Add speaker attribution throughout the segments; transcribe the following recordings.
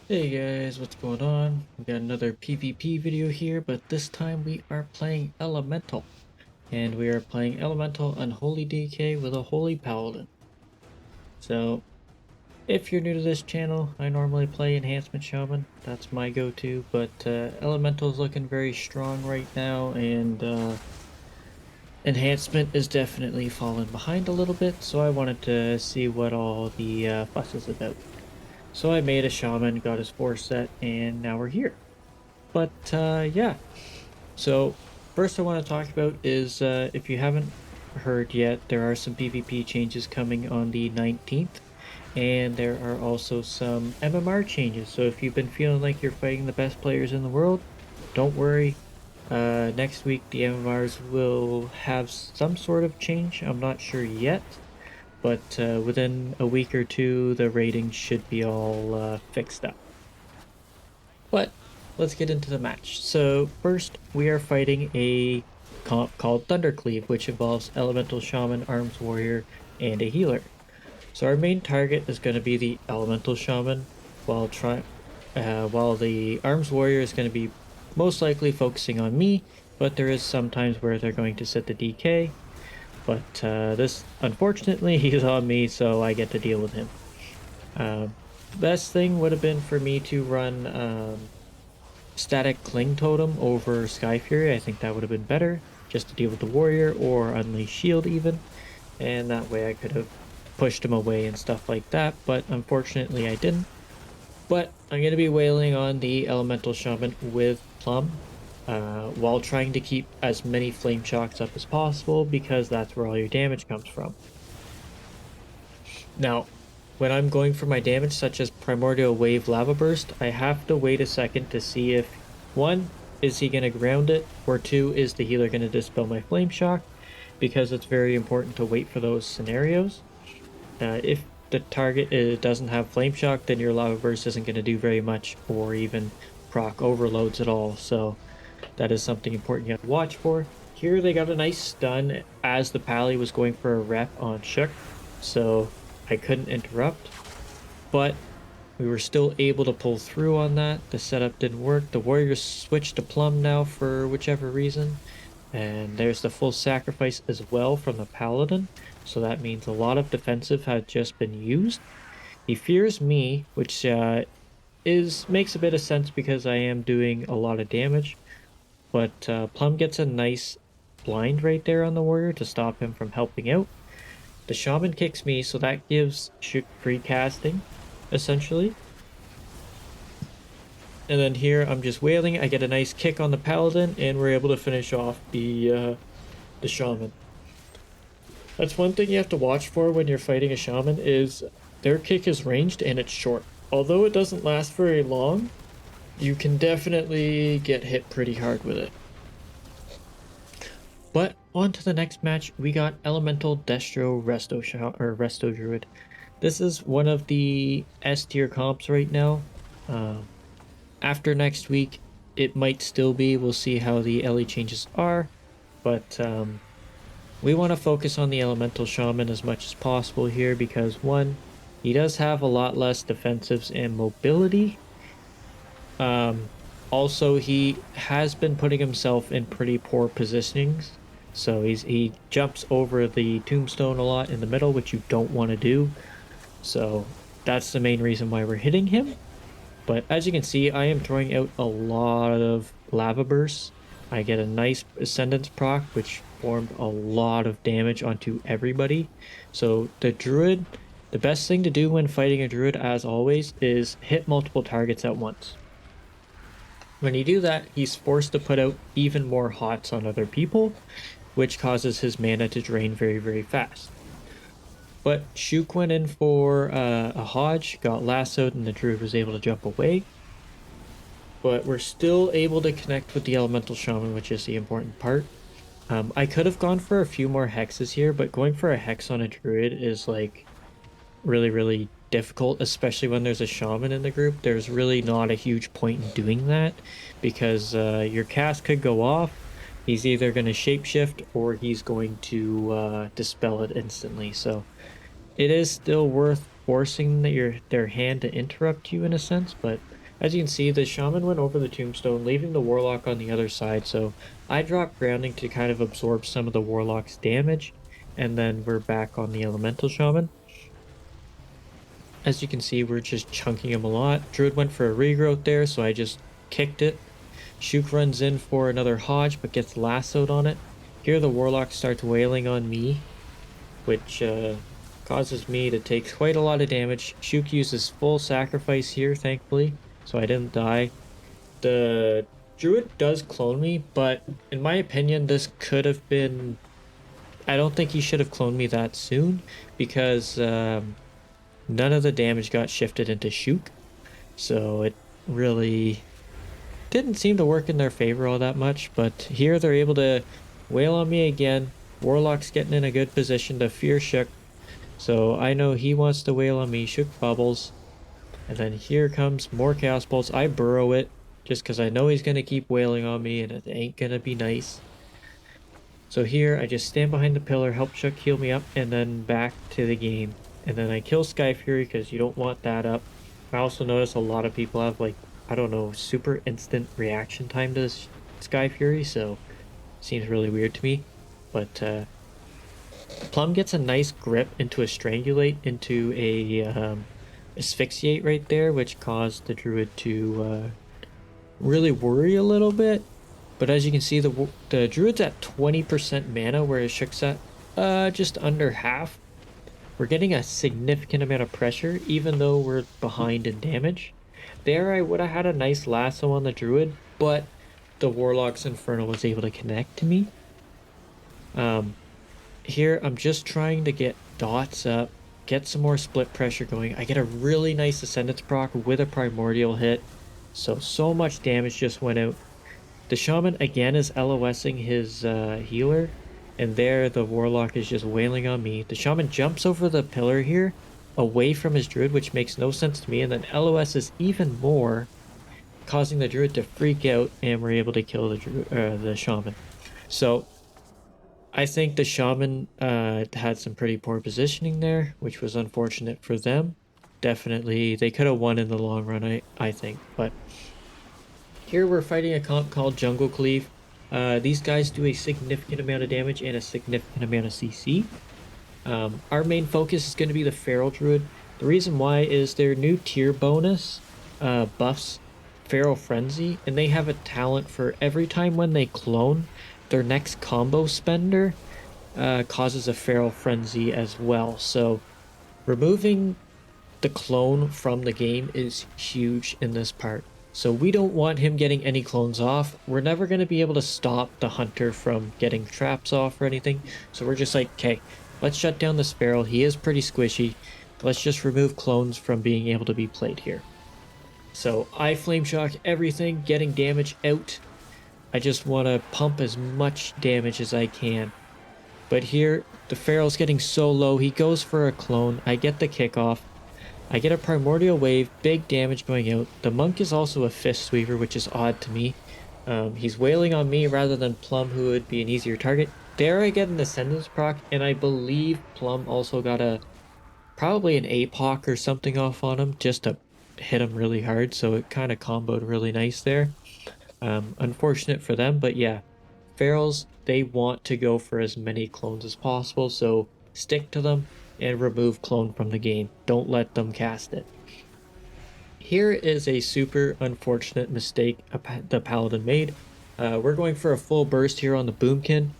Speaker 1: Hey guys, what's going on? We got another PvP video here, but this time we are playing Elemental. And we are playing Elemental Unholy DK with a Holy Paladin. So, if you're new to this channel, I normally play Enhancement Shaman. That's my go-to, but Elemental is looking very strong right now, and Enhancement is definitely falling behind a little bit, so I wanted to see what all the fuss is about. So I made a Shaman, got his 4 set, and now we're here. But yeah, so first I want to talk about is if you haven't heard yet, there are some PvP changes coming on the 19th, and there are also some MMR changes. So if you've been feeling like you're fighting the best players in the world, don't worry. Next week the MMRs will have some sort of change. I'm not sure yet, but within a week or two, the ratings should be all fixed up. But let's get into the match. So first, we are fighting a comp called Thundercleave, which involves Elemental Shaman, Arms Warrior, and a healer. So our main target is going to be the Elemental Shaman, while the Arms Warrior is going to be most likely focusing on me, but there is some times where they're going to set the DK. But this, unfortunately, he's on me, so I get to deal with him. Best thing would have been for me to run Static Cling Totem over Sky Fury. I think that would have been better, just to deal with the warrior, or Unleash Shield even, and that way I could have pushed him away and stuff like that, but unfortunately I didn't. But I'm going to be wailing on the Elemental Shaman with Plum, while trying to keep as many Flame Shocks up as possible, because that's where all your damage comes from. Now, when I'm going for my damage, such as Primordial Wave Lava Burst, I have to wait a second to see if, one, is he going to ground it, or two, is the healer going to dispel my Flame Shock, because it's very important to wait for those scenarios. If the target doesn't have Flame Shock, then your Lava Burst isn't going to do very much, or even proc overloads at all, so that is something important you have to watch for. Here they got a nice stun as the Pally was going for a rep on Shook, so I couldn't interrupt, but we were still able to pull through on that. The setup didn't work. The Warriors switched to Plum now for whichever reason, and there's the full sacrifice as well from the Paladin, so that means a lot of defensive had just been used. He fears me, which makes a bit of sense because I am doing a lot of damage, but Plum gets a nice blind right there on the Warrior to stop him from helping out. The Shaman kicks me, so that gives Shook free casting, essentially. And then here I'm just wailing. I get a nice kick on the Paladin, and we're able to finish off the Shaman. That's one thing you have to watch for when you're fighting a Shaman, is their kick is ranged and it's short. Although it doesn't last very long, you can definitely get hit pretty hard with it. But on to the next match, we got Elemental Destro Resto Druid. This is one of the S tier comps right now. After next week, it might still be. We'll see how the LE changes are. But we want to focus on the Elemental Shaman as much as possible here because, one, he does have a lot less defensives and mobility. Also, he has been putting himself in pretty poor positionings. So he jumps over the tombstone a lot in the middle, which you don't want to do. So that's the main reason why we're hitting him. But as you can see, I am throwing out a lot of lava bursts. I get a nice Ascendance proc, which formed a lot of damage onto everybody. So the Druid, the best thing to do when fighting a Druid, as always, is hit multiple targets at once. When you do that, he's forced to put out even more hots on other people, which causes his mana to drain very, very fast. But Shook went in for a Hodge, got lassoed, and the Druid was able to jump away. But we're still able to connect with the Elemental Shaman, which is the important part. I could have gone for a few more hexes here, but going for a hex on a Druid is like really, really difficult, especially when there's a Shaman in the group. There's really not a huge point in doing that because your cast could go off. He's either going to shapeshift or he's going to dispel it instantly. So it is still worth forcing their hand to interrupt you in a sense, but As you can see, the Shaman went over the tombstone, leaving the Warlock on the other side, so I dropped grounding to kind of absorb some of the Warlock's damage, and then we're back on the Elemental Shaman. As you can see, we're just chunking him a lot. Druid went for a regrowth there, so I just kicked it. Shook runs in for another Hodge, but gets lassoed on it. Here the Warlock starts wailing on me, which causes me to take quite a lot of damage. Shook uses full sacrifice here, thankfully, so I didn't die. The Druid does clone me, but in my opinion, this could have been... I don't think he should have cloned me that soon, because none of the damage got shifted into Shook, so it really didn't seem to work in their favor all that much. But here they're able to wail on me again. Warlock's getting in a good position to fear Shook, so I know he wants to wail on me. Shook bubbles, and then here comes more Chaos Bolts. I burrow it just because I know he's going to keep wailing on me and it ain't going to be nice. So here I just stand behind the pillar, help Shook heal me up, and then back to the game. And then I kill Sky Fury because you don't want that up. I also notice a lot of people have, like, I don't know, super instant reaction time to Sky Fury, so it seems really weird to me. But Plum gets a nice grip into a Strangulate, into a Asphyxiate right there, which caused the Druid to really worry a little bit. But as you can see, the Druid's at 20% mana, whereas Shook's at just under half. We're getting a significant amount of pressure, even though we're behind in damage. There I would have had a nice lasso on the Druid, but the Warlock's Inferno was able to connect to me. Here I'm just trying to get dots up, get some more split pressure going. I get a really nice Ascendance proc with a Primordial hit, so much damage just went out. The Shaman again is LOSing his healer, and there the Warlock is just wailing on me. The Shaman jumps over the pillar here, away from his Druid, which makes no sense to me, and then LOSs even more, causing the Druid to freak out, and we're able to kill the Shaman. So I think the Shaman had some pretty poor positioning there, which was unfortunate for them. Definitely, they could have won in the long run, I think, but... Here we're fighting a comp called Jungle Cleave. These guys do a significant amount of damage and a significant amount of CC. Our main focus is going to be the Feral Druid. The reason why is their new tier bonus buffs Feral Frenzy, and they have a talent for every time when they clone, their next combo spender causes a Feral Frenzy as well. So removing the clone from the game is huge in this part. So we don't want him getting any clones off. We're never going to be able to stop the hunter from getting traps off or anything. So we're just like, okay, let's shut down the Sparrow. He is pretty squishy. Let's just remove clones from being able to be played here. So I Flame Shock everything, getting damage out. I just want to pump as much damage as I can. But here, the Feral's getting so low. He goes for a clone. I get the kickoff. I get a Primordial Wave, big damage going out. The Monk is also a Fist Weaver, which is odd to me. He's wailing on me rather than Plum, who would be an easier target. There I get an Ascendance proc, and I believe Plum also got probably an APOC or something off on him, just to hit him really hard, so it kind of comboed really nice there. Unfortunate for them, but yeah. Ferals, they want to go for as many clones as possible, so stick to them and remove clone from the game. Don't let them cast it. Here is a super unfortunate mistake the Paladin made. We're going for a full burst here on the Boomkin.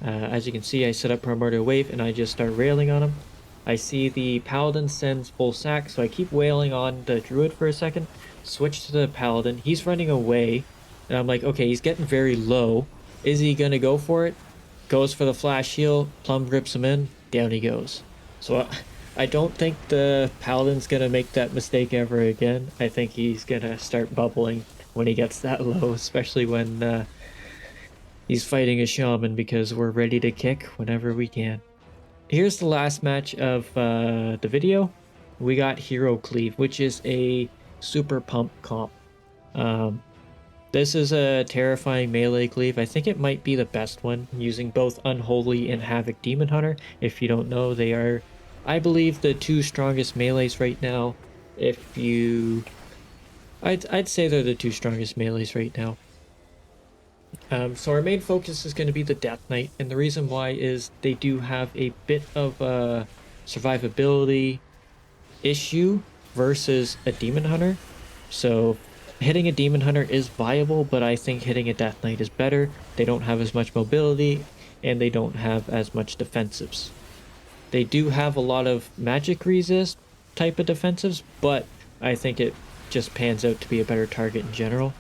Speaker 1: As you can see, I set up Primordial Wave and I just start railing on him. I see the Paladin sends full sack, so I keep wailing on the Druid for a second. Switch to the Paladin. He's running away, and I'm like, okay, he's getting very low. Is he gonna go for it? Goes for the flash heal. Plum grips him in. Down he goes. So I don't think the Paladin's gonna make that mistake ever again. I think he's gonna start bubbling when he gets that low, especially when he's fighting a Shaman, because we're ready to kick whenever we can. Here's the last match of the video. We got Hero Cleave, which is a super pump comp. This is a terrifying melee cleave. I think it might be the best one, using both Unholy and Havoc Demon Hunter. If you don't know, they are, I believe, the two strongest melees right now. If you I'd say they're the two strongest melees right now. So our main focus is going to be the Death Knight, and the reason why is they do have a bit of a survivability issue versus a Demon Hunter. So hitting a Demon Hunter is viable, but I think hitting a Death Knight is better. They don't have as much mobility, and they don't have as much defensives. They do have a lot of magic resist type of defensives, but I think it just pans out to be a better target in general.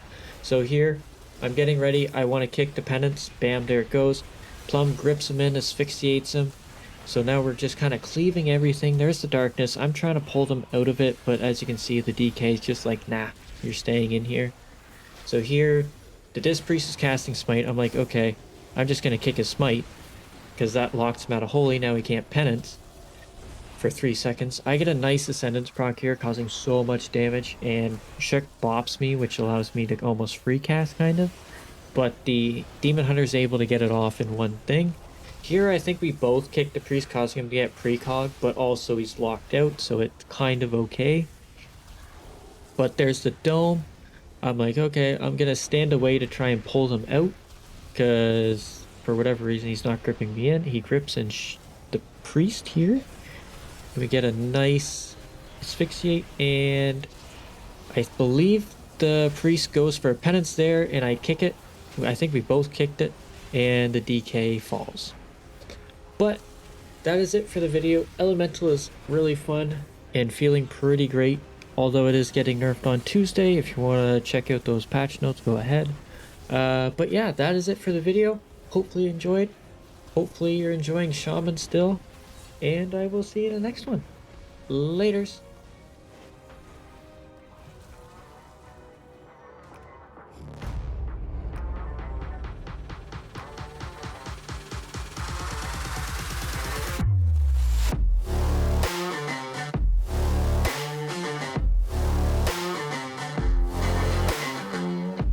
Speaker 1: So here, I'm getting ready. I want to kick the penance. Bam, there it goes. Plum grips him in, asphyxiates him. So now we're just kind of cleaving everything. There's the darkness. I'm trying to pull them out of it, but as you can see, the DK is just like, nah, you're staying in here. So here, the Disc Priest is casting Smite. I'm like, okay, I'm just going to kick his Smite, because that locks him out of Holy. Now he can't penance for 3 seconds. I get a nice Ascendance proc here, causing so much damage, and Shook bops me, which allows me to almost free cast, kind of. But the Demon Hunter is able to get it off in one thing. Here, I think we both kicked the Priest, causing him to get precog, but also he's locked out, so it's kind of okay. But there's the Dome. I'm like, okay, I'm going to stand away to try and pull them out, because for whatever reason, he's not gripping me in. He grips in the Priest here. We get a nice asphyxiate, and I believe the Priest goes for a penance there, and I kick it. I think we both kicked it, and the DK falls. But that is it for the video. Elemental is really fun and feeling pretty great, although it is getting nerfed on Tuesday. If you want to check out those patch notes, go ahead. But yeah, that is it for the video. Hopefully you enjoyed. Hopefully you're enjoying Shaman still. And I will see you in the next one. Laters.